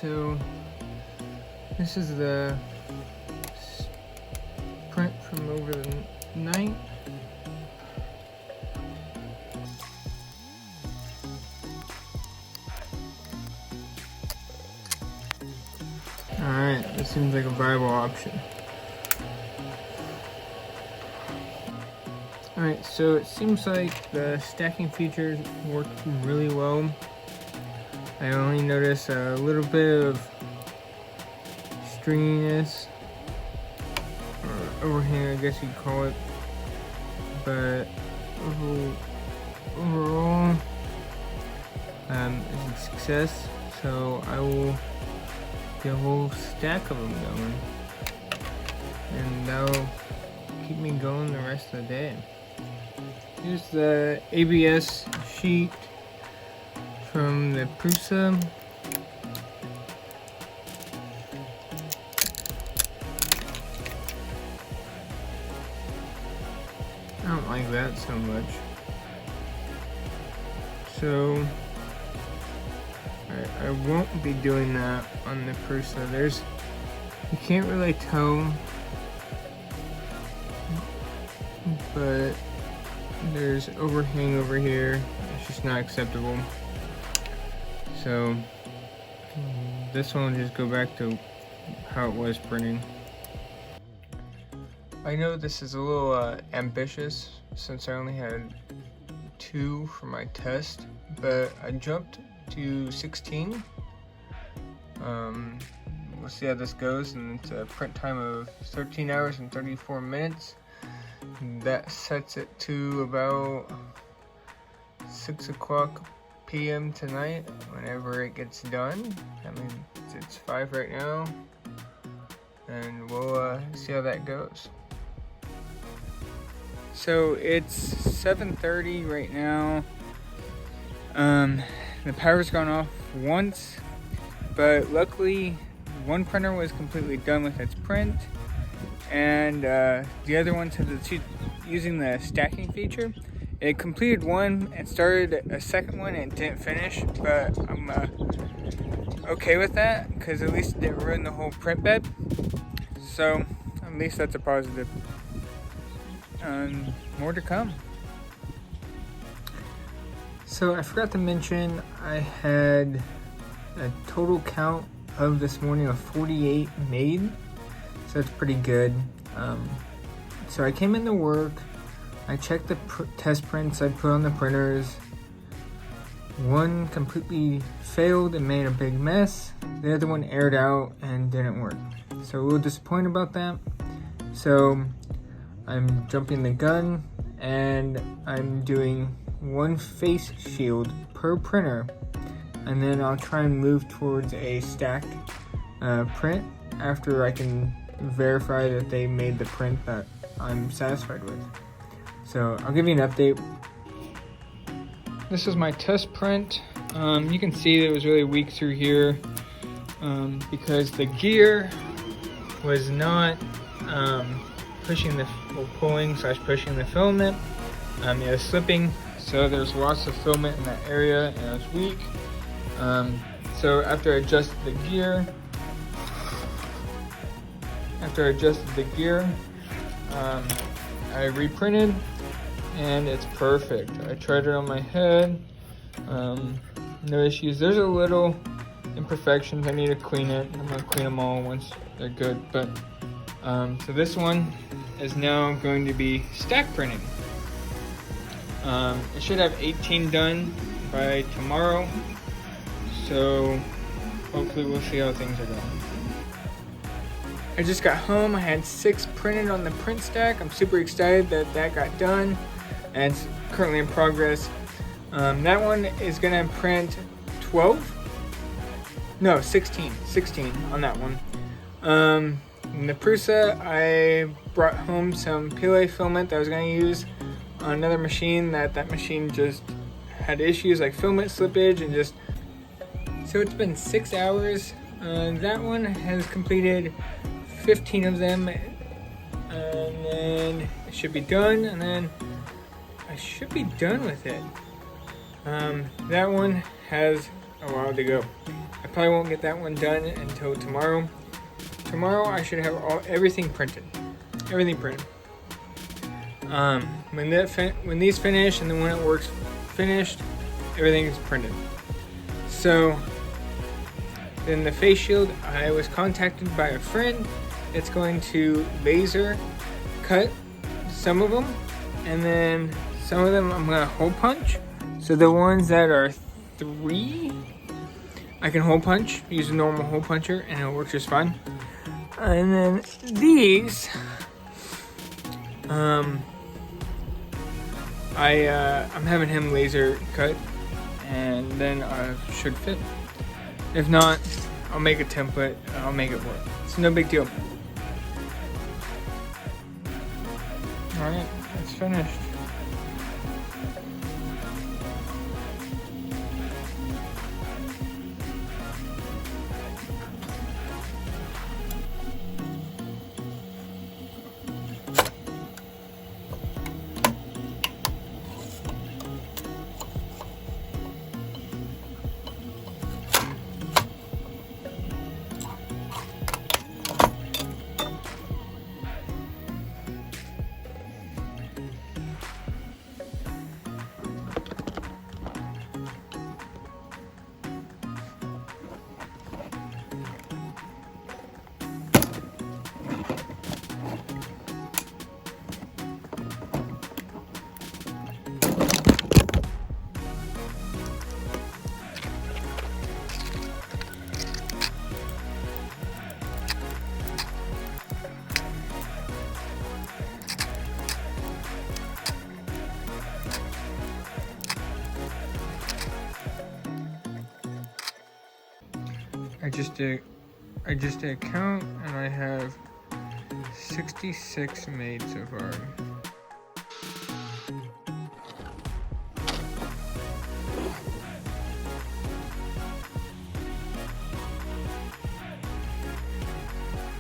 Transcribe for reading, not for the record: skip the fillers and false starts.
So this is the print from over the night. Alright, this seems like a viable option. Alright, so it seems like the stacking features work really well. I only notice a little bit of stringiness, or overhang I guess you'd call it, but overall it's a success. So I will get a whole stack of them going, and that'll keep me going the rest of the day. Here's the ABS sheet from the Prusa. I don't like that so much. So I won't be doing that on the Prusa. You can't really tell, but there's overhang over here. It's just not acceptable. So this one will just go back to how it was printing. I know this is a little ambitious since I only had 2 for my test, but I jumped to 16. We'll see how this goes, and it's a print time of 13 hours and 34 minutes. That sets it to about 6 o'clock p.m. tonight, whenever it gets done. I mean, it's 5 right now, and we'll see how that goes. So it's 7:30 right now. The power's gone off once, but luckily one printer was completely done with its print, and the other one, since it's using the stacking feature, it completed one and started a second one and didn't finish, but I'm okay with that because at least it didn't ruin the whole print bed. So at least that's a positive. More to come. So I forgot to mention I had a total count of this morning of 48 made, so that's pretty good. So I came into work, I checked the test prints I put on the printers. One completely failed and made a big mess. The other one aired out and didn't work. So a little disappointed about that. So I'm jumping the gun and I'm doing 1 face shield per printer, and then I'll try and move towards a stacked print after I can verify that they made the print that I'm satisfied with. So I'll give you an update. This is my test print. You can see that it was really weak through here because the gear was not pushing the pushing the filament. It was slipping, so there's lots of filament in that area, and it was weak. So after I adjusted the gear, I reprinted, and it's perfect. I tried it on my head. No issues. There's a little imperfections. I need to clean it. I'm gonna clean them all once they're good. But so this one is now going to be stack printing. It should have 18 done by tomorrow. So hopefully we'll see how things are going. I just got home. I had 6 printed on the print stack. I'm super excited that that got done, and it's currently in progress. That one is gonna print 16 on that one. In the Prusa, I brought home some PLA filament that I was gonna use on another machine. That machine just had issues like filament slippage and just. So it's been 6 hours. That one has completed 15 of them, and then it should be done, and then I should be done with it. That one has a while to go. I probably won't get that one done until tomorrow. Tomorrow I should have everything printed. Everything printed. When these finish and then when it works finished, everything is printed. So then the face shield, I was contacted by a friend that's going to laser cut some of them, and then some of them I'm gonna hole punch. So the ones that are 3, I can hole punch, use a normal hole puncher, and it'll work just fine. And then these, I'm having him laser cut, and then I should fit. If not, I'll make a template, I'll make it work. It's no big deal. Alright, it's finished. I just did a count, and I have 66 made so far.